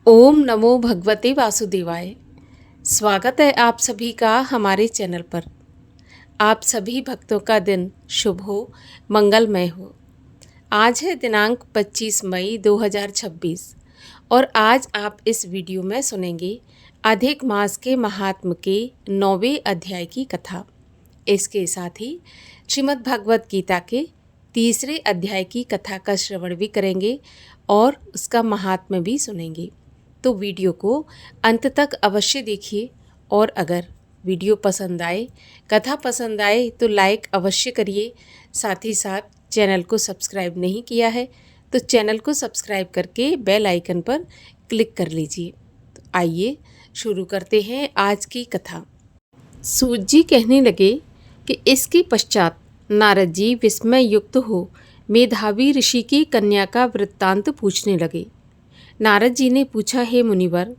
ओम नमो भगवते वासुदेवाय। स्वागत है आप सभी का हमारे चैनल पर। आप सभी भक्तों का दिन शुभ हो, मंगलमय हो। आज है दिनांक 25 मई 2026 और आज आप इस वीडियो में सुनेंगे अधिक मास के महात्म के 9वें अध्याय की कथा। इसके साथ ही श्रीमद् भगवत गीता के 3रे अध्याय की कथा का श्रवण भी करेंगे और उसका महात्म्य भी सुनेंगे। तो वीडियो को अंत तक अवश्य देखिए और अगर वीडियो पसंद आए, कथा पसंद आए तो लाइक अवश्य करिए। साथ ही साथ चैनल को सब्सक्राइब नहीं किया है तो चैनल को सब्सक्राइब करके बेल आइकन पर क्लिक कर लीजिए। तो आइए शुरू करते हैं आज की कथा। सूत जी कहने लगे कि इसके पश्चात नारद जी विस्मय युक्त हो मेधावी ऋषि की कन्या का वृत्तांत पूछने लगे। नारद जी ने पूछा, हे मुनिवर,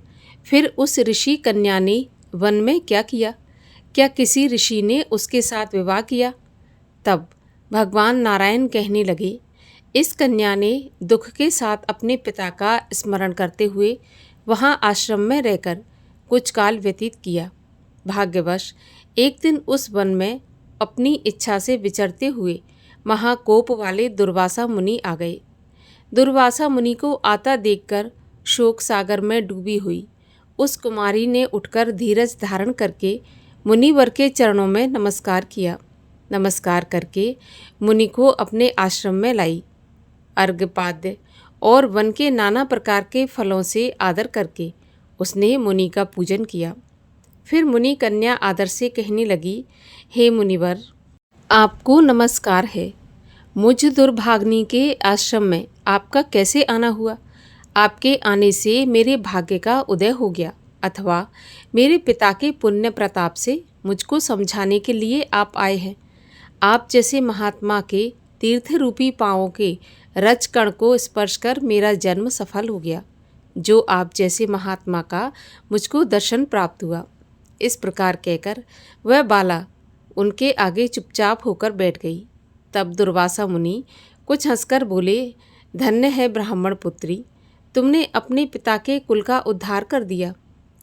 फिर उस ऋषि कन्या ने वन में क्या किया? क्या किसी ऋषि ने उसके साथ विवाह किया? तब भगवान नारायण कहने लगे, इस कन्या ने दुख के साथ अपने पिता का स्मरण करते हुए वहाँ आश्रम में रहकर कुछ काल व्यतीत किया। भाग्यवश एक दिन उस वन में अपनी इच्छा से विचरते हुए महाकोप वाले दुर्वासा मुनि आ गए। दुर्वासा मुनि को आता देखकर शोक सागर में डूबी हुई उस कुमारी ने उठकर धीरज धारण करके मुनिवर के चरणों में नमस्कार किया। नमस्कार करके मुनि को अपने आश्रम में लाई। अर्घ्यपाद्य और वन के नाना प्रकार के फलों से आदर करके उसने मुनि का पूजन किया। फिर मुनि कन्या आदर से कहने लगी, हे मुनिवर, आपको नमस्कार है। मुझ दुर्भाग्नि के आश्रम में आपका कैसे आना हुआ? आपके आने से मेरे भाग्य का उदय हो गया अथवा मेरे पिता के पुण्य प्रताप से मुझको समझाने के लिए आप आए हैं। आप जैसे महात्मा के तीर्थ रूपी पांवों के रज कण को स्पर्श कर मेरा जन्म सफल हो गया। जो आप जैसे महात्मा का मुझको दर्शन प्राप्त हुआ। इस प्रकार कहकर वह बाला उनके आगे चुपचाप होकर बैठ गई। तब दुर्वासा मुनि कुछ हंसकर बोले, धन्य है ब्राह्मण पुत्री, तुमने अपने पिता के कुल का उद्धार कर दिया।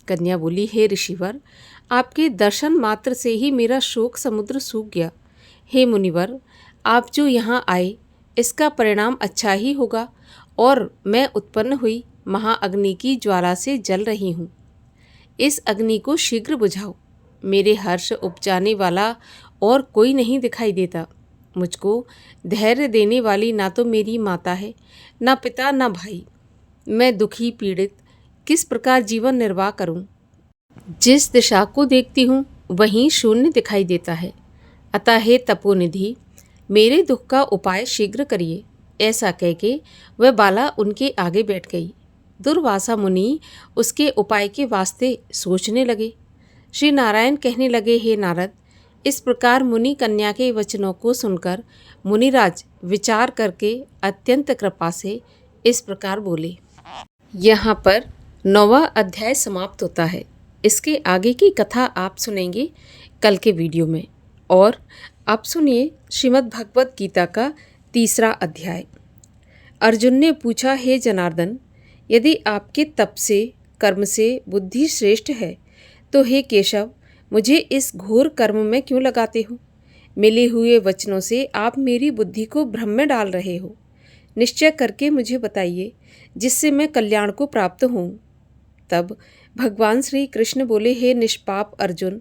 कन्या बोली, हे ऋषिवर, आपके दर्शन मात्र से ही मेरा शोक समुद्र सूख गया। हे मुनिवर, आप जो यहाँ आए इसका परिणाम अच्छा ही होगा और मैं उत्पन्न हुई महाअग्नि की ज्वाला से जल रही हूँ। इस अग्नि को शीघ्र बुझाओ। मेरे हर्ष उपजाने वाला और कोई नहीं दिखाई देता। मुझको धैर्य देने वाली ना तो मेरी माता है, ना पिता, ना भाई। मैं दुखी पीड़ित किस प्रकार जीवन निर्वाह करूं? जिस दिशा को देखती हूं वहीं शून्य दिखाई देता है। अतः हे तपोनिधि, मेरे दुख का उपाय शीघ्र करिए। ऐसा कह के वह बाला उनके आगे बैठ गई। दुर्वासा मुनि उसके उपाय के वास्ते सोचने लगे। श्री नारायण कहने लगे, हे नारद, इस प्रकार मुनि कन्या के वचनों को सुनकर मुनिराज विचार करके अत्यंत कृपा से इस प्रकार बोले। यहाँ पर 9वां अध्याय समाप्त होता है। इसके आगे की कथा आप सुनेंगे कल के वीडियो में। और आप सुनिए श्रीमद् भगवत गीता का 3रा अध्याय। अर्जुन ने पूछा, हे जनार्दन, यदि आपके तप से, कर्म से बुद्धि श्रेष्ठ है तो हे केशव, मुझे इस घोर कर्म में क्यों लगाते हो? मिले हुए वचनों से आप मेरी बुद्धि को भ्रम में डाल रहे हो। निश्चय करके मुझे बताइए जिससे मैं कल्याण को प्राप्त हूँ। तब भगवान श्री कृष्ण बोले, हे निष्पाप अर्जुन,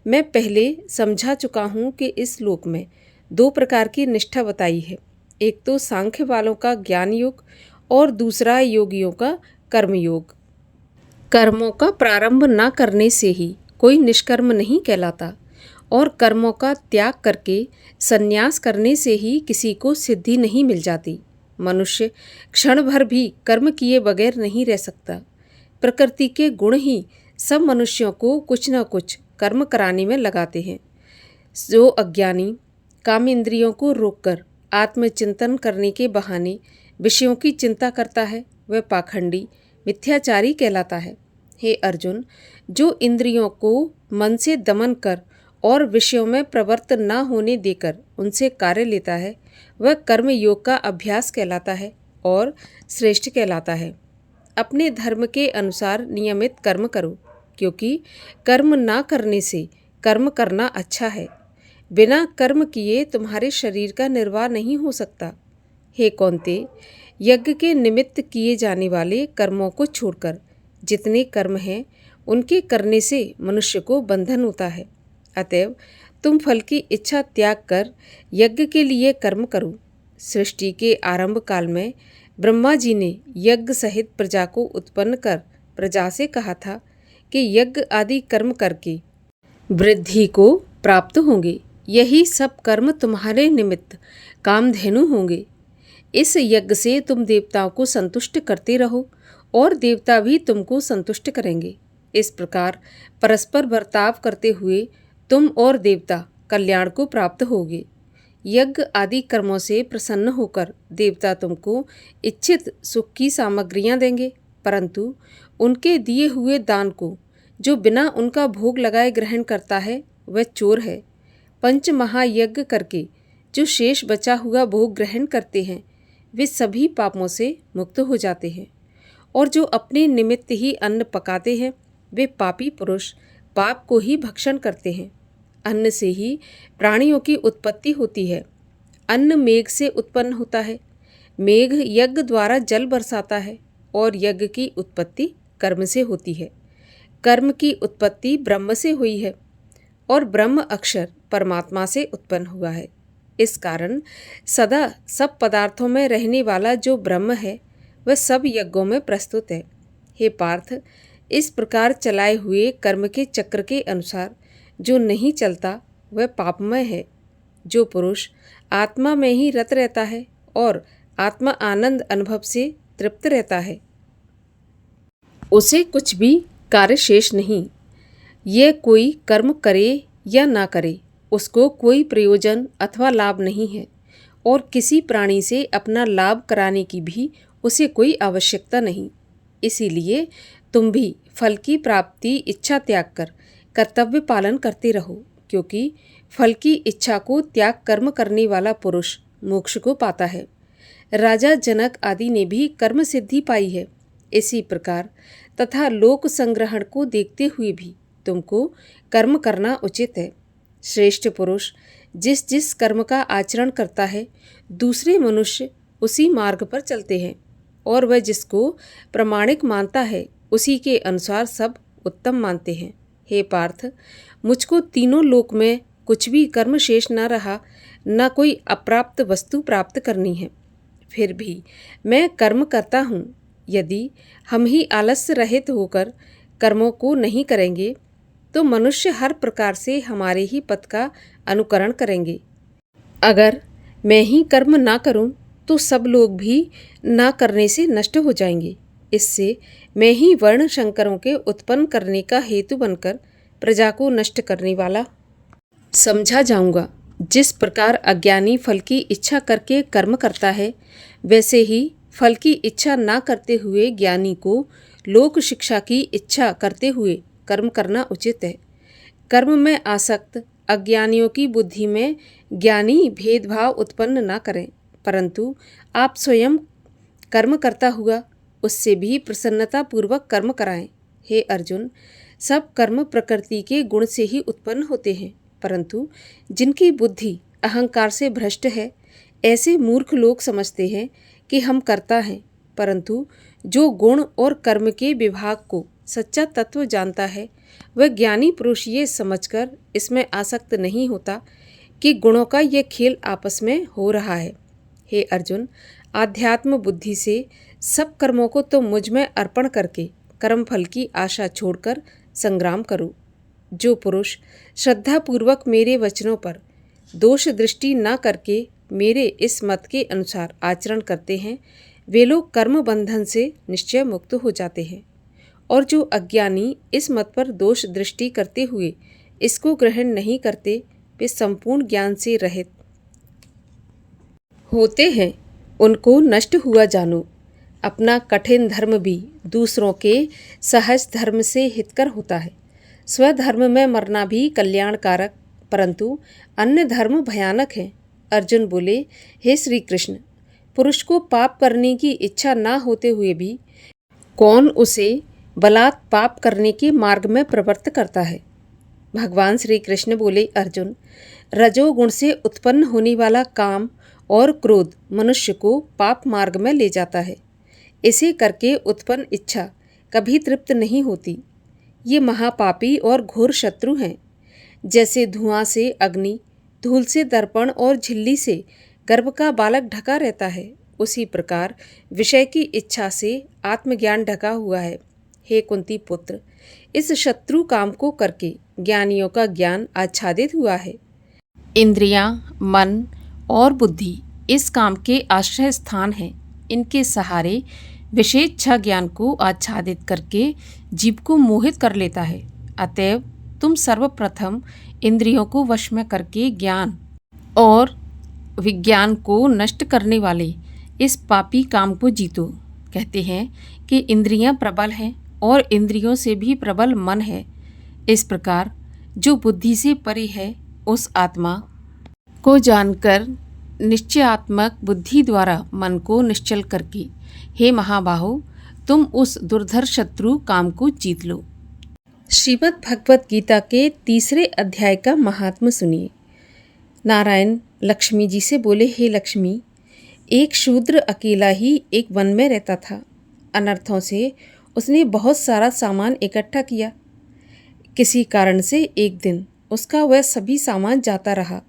मैं पहले समझा चुका हूँ कि इस लोक में 2 प्रकार की निष्ठा बताई है। एक तो सांख्य वालों का ज्ञान योग और दूसरा योगियों का कर्म योग। कर्मों का प्रारंभ न करने से ही कोई निष्कर्म नहीं कहलाता और कर्मों का त्याग करके संन्यास करने से ही किसी को सिद्धि नहीं मिल जाती। मनुष्य क्षण भर भी कर्म किए बगैर नहीं रह सकता। प्रकृति के गुण ही सब मनुष्यों को कुछ न कुछ कर्म कराने में लगाते हैं। जो अज्ञानी काम इंद्रियों को रोककर आत्मचिंतन करने के बहाने विषयों की चिंता करता है वह पाखंडी मिथ्याचारी कहलाता है। हे अर्जुन, जो इंद्रियों को मन से दमन कर और विषयों में प्रवृत्त न होने देकर उनसे कार्य लेता है वह कर्म योग का अभ्यास कहलाता है और श्रेष्ठ कहलाता है। अपने धर्म के अनुसार नियमित कर्म करो, क्योंकि कर्म ना करने से कर्म करना अच्छा है। बिना कर्म किए तुम्हारे शरीर का निर्वाह नहीं हो सकता। हे कौन्तेय, यज्ञ के निमित्त किए जाने वाले कर्मों को छोड़कर जितने कर्म हैं उनके करने से मनुष्य को बंधन होता है। अतएव तुम फल की इच्छा त्याग कर यज्ञ के लिए कर्म करो। सृष्टि के आरंभ काल में ब्रह्मा जी ने यज्ञ सहित प्रजा को उत्पन्न कर प्रजा से कहा था कि यज्ञ आदि कर्म करके वृद्धि को प्राप्त होंगे। यही सब कर्म तुम्हारे निमित्त कामधेनु होंगे। इस यज्ञ से तुम देवताओं को संतुष्ट करते रहो और देवता भी तुमको संतुष्ट करेंगे। इस प्रकार परस्पर बर्ताव करते हुए तुम और देवता कल्याण को प्राप्त होगे। यज्ञ आदि कर्मों से प्रसन्न होकर देवता तुमको इच्छित सुख की सामग्रियां देंगे, परंतु उनके दिए हुए दान को जो बिना उनका भोग लगाए ग्रहण करता है वह चोर है। पंच महायज्ञ करके जो शेष बचा हुआ भोग ग्रहण करते हैं वे सभी पापों से मुक्त हो जाते हैं, और जो अपने निमित्त ही अन्न पकाते हैं वे पापी पुरुष पाप को ही भक्षण करते हैं। अन्न से ही प्राणियों की उत्पत्ति होती है। अन्न मेघ से उत्पन्न होता है। मेघ यज्ञ द्वारा जल बरसाता है और यज्ञ की उत्पत्ति कर्म से होती है। कर्म की उत्पत्ति ब्रह्म से हुई है और ब्रह्म अक्षर परमात्मा से उत्पन्न हुआ है। इस कारण सदा सब पदार्थों में रहने वाला जो ब्रह्म है वह सब यज्ञों में प्रस्तुत है। हे पार्थ, इस प्रकार चलाए हुए कर्म के चक्र के अनुसार जो नहीं चलता वह पापमय है। जो पुरुष आत्मा में ही रत रहता है और आत्मा आनंद अनुभव से तृप्त रहता है, उसे कुछ भी कार्य शेष नहीं। यह कोई कर्म करे या ना करे, उसको कोई प्रयोजन अथवा लाभ नहीं है, और किसी प्राणी से अपना लाभ कराने की भी उसे कोई आवश्यकता नहीं। इसीलिए तुम भी फल की प्राप्ति इच्छा त्याग कर कर्तव्य पालन करते रहो, क्योंकि फल की इच्छा को त्याग कर्म करने वाला पुरुष मोक्ष को पाता है। राजा जनक आदि ने भी कर्म सिद्धि पाई है। इसी प्रकार तथा लोक संग्रहण को देखते हुए भी तुमको कर्म करना उचित है। श्रेष्ठ पुरुष जिस जिस कर्म का आचरण करता है दूसरे मनुष्य उसी मार्ग पर चलते हैं, और वह जिसको प्रमाणिक मानता है उसी के अनुसार सब उत्तम मानते हैं। हे पार्थ, मुझको तीनों लोक में कुछ भी कर्म शेष न रहा, न कोई अप्राप्त वस्तु प्राप्त करनी है। फिर भी मैं कर्म करता हूँ। यदि हम ही आलस्य रहित होकर कर्मों को नहीं करेंगे तो मनुष्य हर प्रकार से हमारे ही पथ का अनुकरण करेंगे। अगर मैं ही कर्म ना करूं तो सब लोग भी ना करने से नष्ट हो जाएंगे। इससे मैं ही वर्ण शंकरों के उत्पन्न करने का हेतु बनकर प्रजा को नष्ट करने वाला समझा जाऊंगा। जिस प्रकार अज्ञानी फल की इच्छा करके कर्म करता है, वैसे ही फल की इच्छा ना करते हुए ज्ञानी को लोक शिक्षा की इच्छा करते हुए कर्म करना उचित है। कर्म में आसक्त अज्ञानियों की बुद्धि में ज्ञानी भेदभाव उत्पन्न ना करें, परंतु आप स्वयं कर्म करता हुआ उससे भी प्रसन्नता पूर्वक कर्म कराएं। हे अर्जुन, सब कर्म प्रकृति के गुण से ही उत्पन्न होते हैं, परंतु जिनकी बुद्धि अहंकार से भ्रष्ट है ऐसे मूर्ख लोग समझते हैं कि हम करता हैं, परंतु जो गुण और कर्म के विभाग को सच्चा तत्व जानता है वह ज्ञानी पुरुष ये समझकर इसमें आसक्त नहीं होता कि गुणों का ये खेल आपस में हो रहा है। हे अर्जुन, आध्यात्म बुद्धि से सब कर्मों को तो मुझ में अर्पण करके कर्म फल की आशा छोड़कर संग्राम करो। जो पुरुष श्रद्धापूर्वक मेरे वचनों पर दोष दृष्टि न करके मेरे इस मत के अनुसार आचरण करते हैं वे लोग कर्म बंधन से निश्चय मुक्त हो जाते हैं, और जो अज्ञानी इस मत पर दोष दृष्टि करते हुए इसको ग्रहण नहीं करते वे संपूर्ण ज्ञान से रहित होते हैं। उनको नष्ट हुआ जानो। अपना कठिन धर्म भी दूसरों के सहज धर्म से हितकर होता है। स्वधर्म में मरना भी कल्याणकारक, परंतु अन्य धर्म भयानक है। अर्जुन बोले, हे श्री कृष्ण, पुरुष को पाप करने की इच्छा ना होते हुए भी कौन उसे बलात् पाप करने के मार्ग में प्रवृत्त करता है। भगवान श्री कृष्ण बोले, अर्जुन, रजोगुण से उत्पन्न होने वाला काम और क्रोध मनुष्य को पाप मार्ग में ले जाता है। इसे करके उत्पन्न इच्छा कभी तृप्त नहीं होती। ये महापापी और घोर शत्रु हैं। जैसे धुआं से अग्नि, धूल से दर्पण और झिल्ली से गर्भ का बालक ढका रहता है, उसी प्रकार विषय की इच्छा से आत्मज्ञान ढका हुआ है। हे कुंती पुत्र, इस शत्रु काम को करके ज्ञानियों का ज्ञान आच्छादित हुआ है। इंद्रियां, मन और बुद्धि इस काम के आश्रय स्थान हैं। इनके सहारे विशेषच्छा ज्ञान को आच्छादित करके जीव को मोहित कर लेता है। अतएव तुम सर्वप्रथम इंद्रियों को वश में करके ज्ञान और विज्ञान को नष्ट करने वाले इस पापी काम को जीतो। कहते हैं कि इंद्रियां प्रबल हैं और इंद्रियों से भी प्रबल मन है। इस प्रकार जो बुद्धि से परे है, उस आत्मा को जानकर निश्चयात्मक बुद्धि द्वारा मन को निश्चल करके, हे महाबाहो, तुम उस दुर्धर शत्रु काम को जीत लो। श्रीमद् भगवत गीता के 3 अध्याय का महात्म्य सुनिए। नारायण लक्ष्मी जी से बोले, हे लक्ष्मी, एक शूद्र अकेला ही एक वन में रहता था। अनर्थों से उसने बहुत सारा सामान इकट्ठा किया। किसी कारण से एक दिन उसका वह सभी सामान जाता रहा।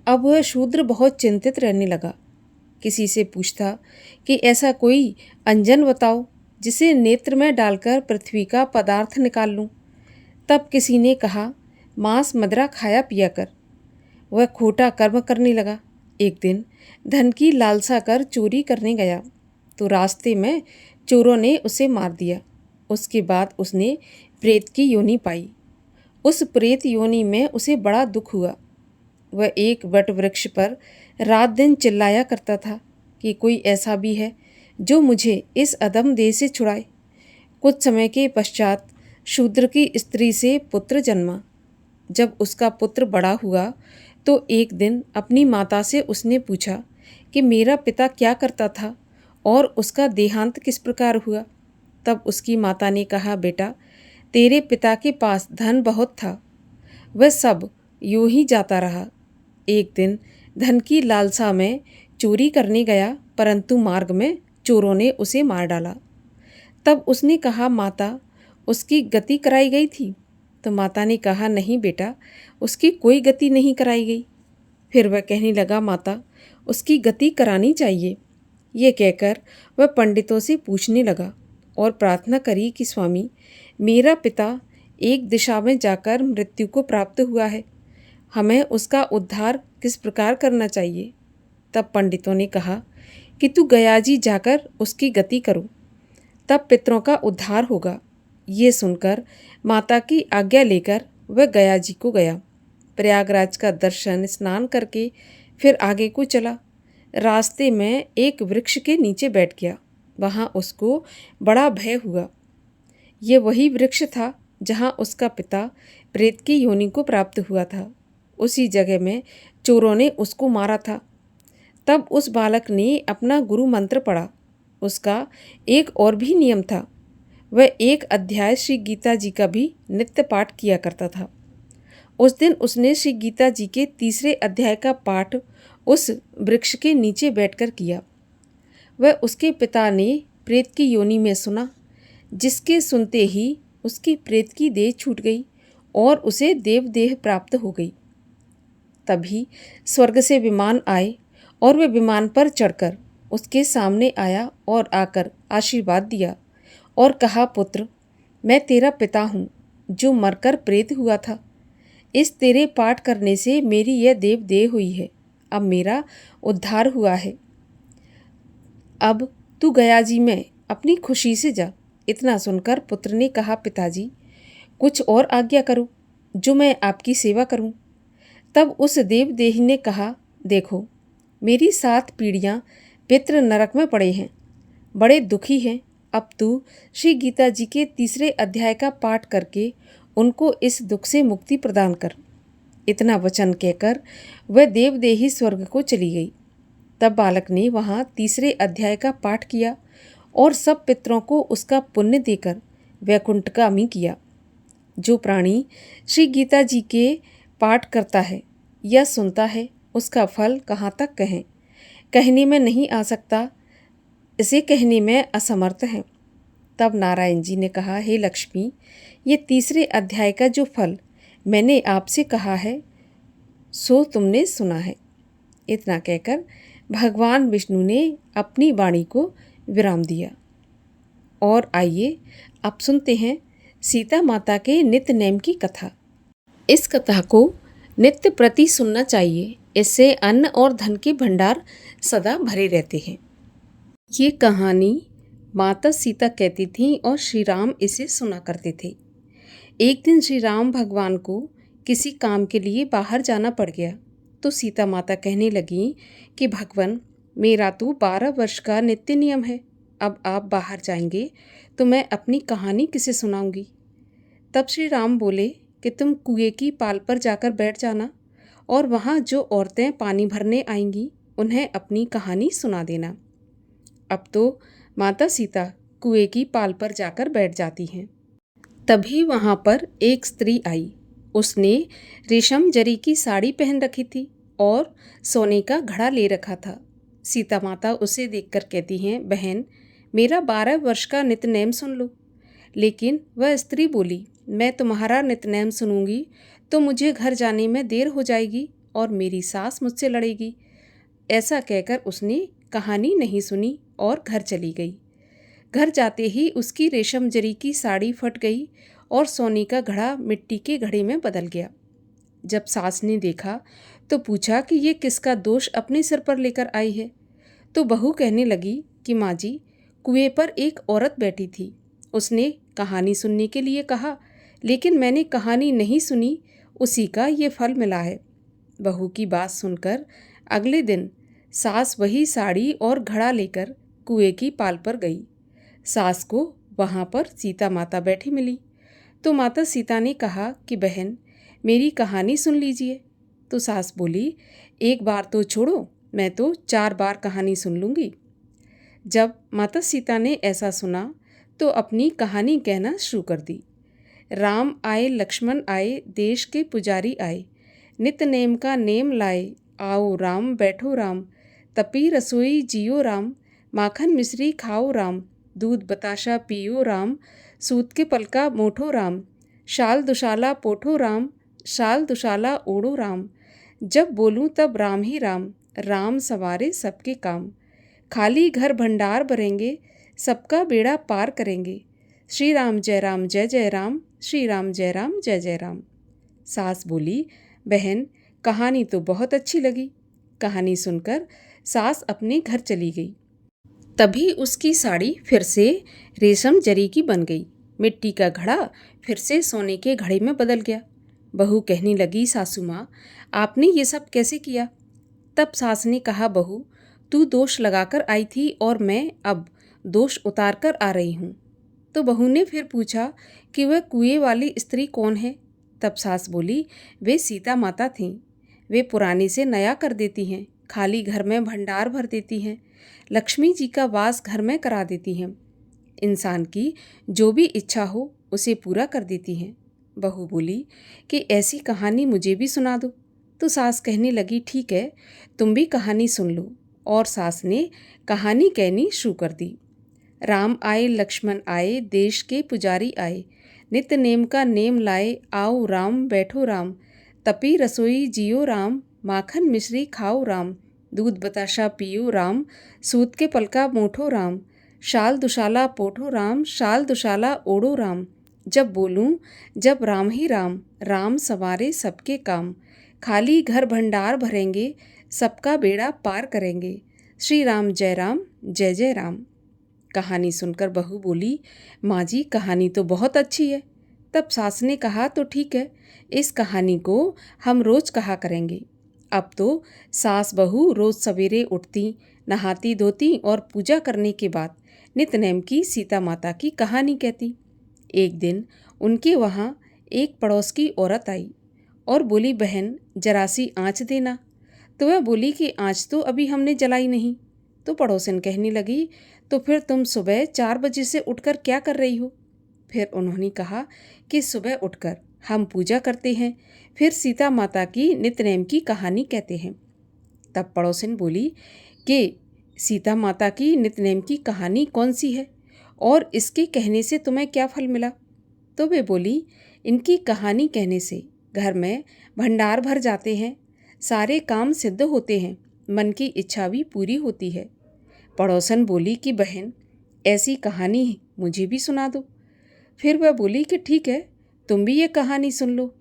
अब वह शूद्र बहुत चिंतित रहने लगा। किसी से पूछता कि ऐसा कोई अंजन बताओ जिसे नेत्र में डालकर पृथ्वी का पदार्थ निकाल लूं। तब किसी ने कहा, मांस मदिरा खाया पिया कर। वह खोटा कर्म करने लगा। एक दिन धन की लालसा कर चोरी करने गया तो रास्ते में चोरों ने उसे मार दिया। उसके बाद उसने प्रेत की योनि पाई। उस प्रेत योनि में उसे बड़ा दुख हुआ। वह एक वट वृक्ष पर रात दिन चिल्लाया करता था कि कोई ऐसा भी है जो मुझे इस अधम देह से छुड़ाए। कुछ समय के पश्चात शूद्र की स्त्री से पुत्र जन्मा। जब उसका पुत्र बड़ा हुआ तो एक दिन अपनी माता से उसने पूछा कि मेरा पिता क्या करता था और उसका देहांत किस प्रकार हुआ। तब उसकी माता ने कहा, बेटा, तेरे पिता के पास धन बहुत था, वह सब यूं ही जाता रहा। एक दिन धन की लालसा में चोरी करने गया, परंतु मार्ग में चोरों ने उसे मार डाला। तब उसने कहा, माता, उसकी गति कराई गई थी। तो माता ने कहा, नहीं बेटा, उसकी कोई गति नहीं कराई गई। फिर वह कहने लगा, माता, उसकी गति करानी चाहिए। ये कहकर वह पंडितों से पूछने लगा और प्रार्थना करी कि स्वामी, मेरा पिता एक दिशा में जाकर मृत्यु को प्राप्त हुआ है, हमें उसका उद्धार किस प्रकार करना चाहिए। तब पंडितों ने कहा कि तू गया जी जाकर उसकी गति करो, तब पितरों का उद्धार होगा। ये सुनकर माता की आज्ञा लेकर वह गया जी को गया। प्रयागराज का दर्शन स्नान करके फिर आगे को चला। रास्ते में एक वृक्ष के नीचे बैठ गया। वहाँ उसको बड़ा भय हुआ। ये वही वृक्ष था जहाँ उसका पिता प्रेत की योनि को प्राप्त हुआ था। उसी जगह में चोरों ने उसको मारा था। तब उस बालक ने अपना गुरु मंत्र पढ़ा। उसका एक और भी नियम था, वह 1 अध्याय श्री गीता जी का भी नित्य पाठ किया करता था। उस दिन उसने श्री गीता जी के 3 अध्याय का पाठ उस वृक्ष के नीचे बैठकर किया। वह उसके पिता ने प्रेत की योनि में सुना, जिसके सुनते ही उसकी प्रेत की देह छूट गई और उसे देव देह प्राप्त हो गई। तभी स्वर्ग से विमान आए और वह विमान पर चढ़कर उसके सामने आया और आकर आशीर्वाद दिया और कहा, पुत्र, मैं तेरा पिता हूँ जो मरकर प्रेत हुआ था। इस तेरे पाठ करने से मेरी यह देव देह हुई है। अब मेरा उद्धार हुआ है। अब तू गया जी में अपनी खुशी से जा। इतना सुनकर पुत्र ने कहा, पिताजी, कुछ और आज्ञा करो जो मैं आपकी सेवा करूं। तब उस देव देही ने कहा, देखो, मेरी 7 पीढ़ियां पितृ नरक में पड़े हैं, बड़े दुखी हैं। अब तू श्री गीता जी के 3 अध्याय का पाठ करके उनको इस दुख से मुक्ति प्रदान कर। इतना वचन कहकर वह देवदेही स्वर्ग को चली गई। तब बालक ने वहाँ 3 अध्याय का पाठ किया और सब पितरों को उसका पुण्य देकर वैकुंठगामी किया। जो प्राणी श्री गीता जी के पाठ करता है या सुनता है, उसका फल कहाँ तक कहें, कहने में नहीं आ सकता, इसे कहने में असमर्थ है। तब नारायण जी ने कहा, हे लक्ष्मी, ये तीसरे अध्याय का जो फल मैंने आपसे कहा है सो तुमने सुना है। इतना कहकर भगवान विष्णु ने अपनी वाणी को विराम दिया। और आइए अब सुनते हैं सीता माता के नित्य नेम की कथा। इस कथा को नित्य प्रति सुनना चाहिए, इससे अन्न और धन के भंडार सदा भरे रहते हैं। ये कहानी माता सीता कहती थीं और श्री राम इसे सुना करते थे। एक दिन श्री राम भगवान को किसी काम के लिए बाहर जाना पड़ गया तो सीता माता कहने लगी कि भगवान, मेरा तो 12 वर्ष का नित्य नियम है, अब आप बाहर जाएंगे तो मैं अपनी कहानी किसे सुनाऊंगी। तब श्री राम बोले कि तुम कुएं की पाल पर जाकर बैठ जाना और वहाँ जो औरतें पानी भरने आएंगी उन्हें अपनी कहानी सुना देना। अब तो माता सीता कुएं की पाल पर जाकर बैठ जाती हैं। तभी वहाँ पर एक स्त्री आई। उसने रेशम जरी की साड़ी पहन रखी थी और सोने का घड़ा ले रखा था। सीता माता उसे देखकर कहती हैं, बहन, मेरा 12 वर्ष का नित्यनेम सुन लो। लेकिन वह स्त्री बोली, मैं तुम्हारा नित्यनेम सुनूंगी तो मुझे घर जाने में देर हो जाएगी और मेरी सास मुझसे लड़ेगी। ऐसा कहकर उसने कहानी नहीं सुनी और घर चली गई। घर जाते ही उसकी रेशम जरी की साड़ी फट गई और सोने का घड़ा मिट्टी के घड़े में बदल गया। जब सास ने देखा तो पूछा कि ये किसका दोष अपने सिर पर लेकर आई है। तो बहू कहने लगी कि माँ जी, कुएं पर एक औरत बैठी थी, उसने कहानी सुनने के लिए कहा, लेकिन मैंने कहानी नहीं सुनी, उसी का ये फल मिला है। बहू की बात सुनकर अगले दिन सास वही साड़ी और घड़ा लेकर कुएं की पाल पर गई। सास को वहाँ पर सीता माता बैठी मिली तो माता सीता ने कहा कि बहन, मेरी कहानी सुन लीजिए। तो सास बोली, एक बार तो छोड़ो, मैं तो 4 बार कहानी सुन लूँगी। जब माता सीता ने ऐसा सुना तो अपनी कहानी कहना शुरू कर दी। राम आए, लक्ष्मण आए, देश के पुजारी आए, नित नेम का नेम लाए, आओ राम बैठो राम, तपी रसोई जियो राम, माखन मिश्री खाओ राम, दूध बताशा पियो राम, सूत के पलका मोठो राम, शाल दुशाला पोठो राम, शाल दुशाला ओढ़ो राम, जब बोलूं तब राम ही राम, राम सवारे सबके काम, खाली घर भंडार भरेंगे, सबका बेड़ा पार करेंगे, श्री राम जय जय राम, श्री राम जय जय राम। सास बोली, बहन, कहानी तो बहुत अच्छी लगी। कहानी सुनकर सास अपने घर चली गई। तभी उसकी साड़ी फिर से रेशम जरी की बन गई, मिट्टी का घड़ा फिर से सोने के घड़े में बदल गया। बहू कहने लगी, सासू माँ, आपने ये सब कैसे किया? तब सास ने कहा, बहू, तू दोष लगाकर आई थी और मैं अब दोष उतार कर आ रही हूँ। तो बहू ने फिर पूछा कि वह कुएं वाली स्त्री कौन है? तब सास बोली, वे सीता माता थीं। वे पुराने से नया कर देती हैं, खाली घर में भंडार भर देती हैं, लक्ष्मी जी का वास घर में करा देती हैं, इंसान की जो भी इच्छा हो उसे पूरा कर देती हैं। बहू बोली कि ऐसी कहानी मुझे भी सुना दो। तो सास कहने लगी, ठीक है, तुम भी कहानी सुन लो। और सास ने कहानी कहनी शुरू कर दी। राम आए, लक्ष्मण आए, देश के पुजारी आए, नित्य नेम का नेम लाए, आओ राम बैठो राम, तपी रसोई जियो राम, माखन मिश्री खाओ राम, दूध बताशा पियो राम, सूत के पलका मोठो राम, शाल दुशाला पोठो राम, शाल दुशाला ओढ़ो राम, जब बोलूं जब राम ही राम, राम सवारे सबके काम, खाली घर भंडार भरेंगे, सबका बेड़ा पार करेंगे, श्री राम जय जय राम। कहानी सुनकर बहू बोली, माँ जी, कहानी तो बहुत अच्छी है। तब सास ने कहा, तो ठीक है, इस कहानी को हम रोज़ कहा करेंगे। अब तो सास बहू रोज़ सवेरे उठती, नहाती धोती और पूजा करने के बाद नित्यनेम की सीता माता की कहानी कहती। एक दिन उनके वहाँ एक पड़ोस की औरत आई और बोली, बहन, जरा सी आँच देना। तो वह बोली कि आँच तो अभी हमने जलाई नहीं। तो पड़ोसन कहने लगी, तो फिर तुम सुबह 4 बजे से उठकर क्या कर रही हो? फिर उन्होंने कहा कि सुबह उठकर हम पूजा करते हैं, फिर सीता माता की नित्यनेम की कहानी कहते हैं। तब पड़ोसन बोली कि सीता माता की नित्यनेम की कहानी कौन सी है और इसके कहने से तुम्हें क्या फल मिला? तो वे बोली, इनकी कहानी कहने से घर में भंडार भर जाते हैं, सारे काम सिद्ध होते हैं, मन की इच्छा भी पूरी होती है। पड़ोसन बोली कि बहन, ऐसी कहानी मुझे भी सुना दो। फिर वह बोली कि ठीक है, तुम भी ये कहानी सुन लो।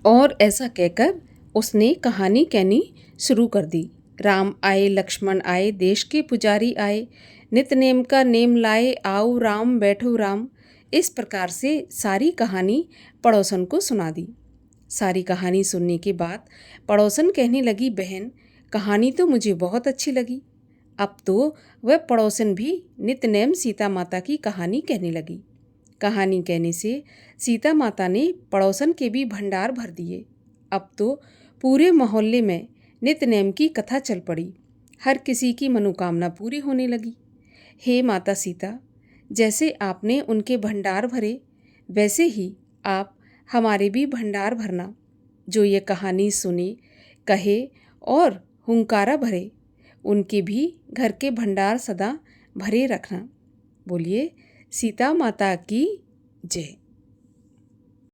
और ऐसा कहकर उसने कहानी कहनी शुरू कर दी। राम आए, लक्ष्मण आए, देश के पुजारी आए, नित नेम का नेम लाए, आओ राम बैठो राम। इस प्रकार से सारी कहानी पड़ोसन को सुना दी। सारी कहानी सुनने के बाद पड़ोसन कहने लगी, बहन, कहानी तो मुझे बहुत अच्छी लगी। अब तो वह पड़ोसन भी नित्यनेम सीता माता की कहानी कहने लगी। कहानी कहने से सीता माता ने पड़ोसन के भी भंडार भर दिए। अब तो पूरे मोहल्ले में नित्यनेम की कथा चल पड़ी। हर किसी की मनोकामना पूरी होने लगी। हे माता सीता, जैसे आपने उनके भंडार भरे, वैसे ही आप हमारे भी भंडार भरना। जो ये कहानी सुने, कहे और हुंकारा भरे, उनके भी घर के भंडार सदा भरे रखना। बोलिए सीता माता की जय।